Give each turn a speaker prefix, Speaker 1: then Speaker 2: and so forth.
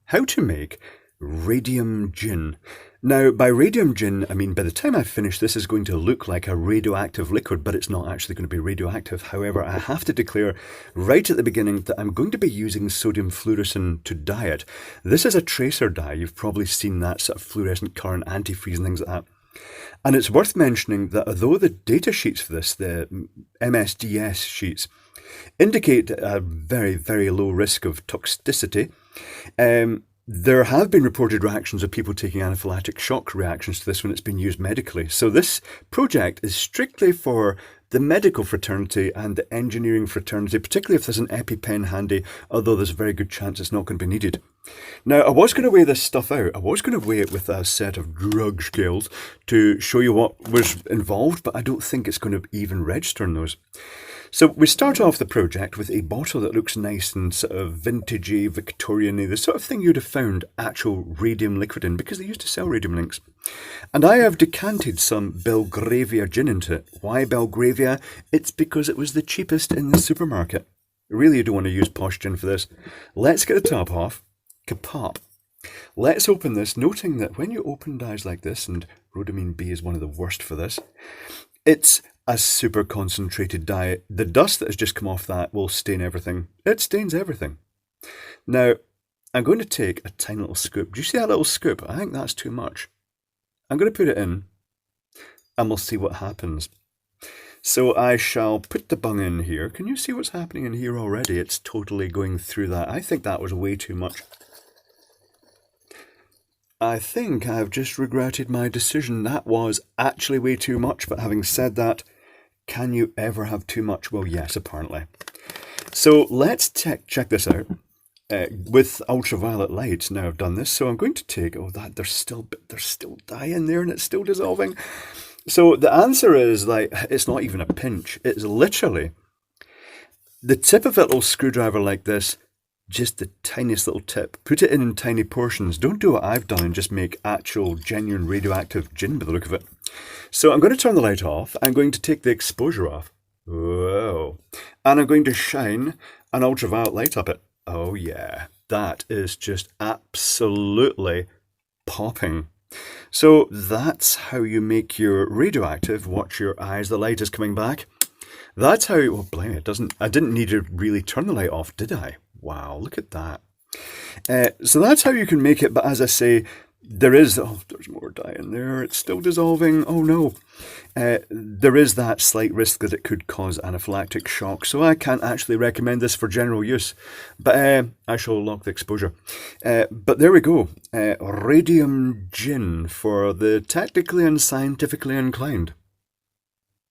Speaker 1: how to make radium gin. Now, by radium gin, I mean by the time I finish, this is going to look like a radioactive liquid, but it's not actually going to be radioactive. However, I have to declare right at the beginning that I'm going to be using sodium fluorescent to dye it. This is a tracer dye. You've probably seen that sort of fluorescent current, antifreeze and things like that. And it's worth mentioning that although the data sheets for this, the MSDS sheets, indicate a very, very low risk of toxicity, there have been reported reactions of people taking anaphylactic shock reactions to this when it's been used medically. So this project is strictly for the medical fraternity and the engineering fraternity, particularly if there's an EpiPen handy, although there's a very good chance it's not going to be needed. Now, I was going to weigh this stuff out. I was going to weigh it with a set of drug scales to show you what was involved, but I don't think it's going to even register in those. So we start off the project with a bottle that looks nice and sort of vintagey, Victorian-y, the sort of thing you'd have found actual radium liquid in, because they used to sell radium links. And I have decanted some Belgravia gin into it. Why Belgravia? It's because it was the cheapest in the supermarket. Really, you don't want to use posh gin for this. Let's get the top off. Kapop. Let's open this, noting that when you open dyes like this, and rhodamine B is one of the worst for this, it's a super concentrated dye. The dust that has just come off that will stain everything. It stains everything. Now, I'm going to take a tiny little scoop. Do you see that little scoop? I think that's too much. I'm going to put it in, and we'll see what happens. So I shall put the bung in here. Can you see what's happening in here already? It's totally going through that. I think that was way too much. I think I've just regretted my decision. That was actually way too much, but having said that, can you ever have too much? Well, yes, apparently. So let's check this out with ultraviolet light. Now I've done this, so I'm going to take, there's still dye in there and it's still dissolving. So the answer is, like, it's not even a pinch. It's literally the tip of a little screwdriver like this, just the tiniest little tip. Put it in tiny portions. Don't do what I've done and just make actual genuine radioactive gin by the look of it. So I'm going to turn the light off. I'm going to take the exposure off. Whoa. And I'm going to shine an ultraviolet light up it. Oh yeah, that is just absolutely popping. So that's how you make your radioactive. Watch your eyes, the light is coming back. That's how, well, blimey, I didn't need to really turn the light off, did I? Wow, look at that. So that's how you can make it, but as I say, there's more dye in there, it's still dissolving, oh no. There is that slight risk that it could cause anaphylactic shock, so I can't actually recommend this for general use, but I shall lock the exposure. But there we go, radium gin for the technically and scientifically inclined.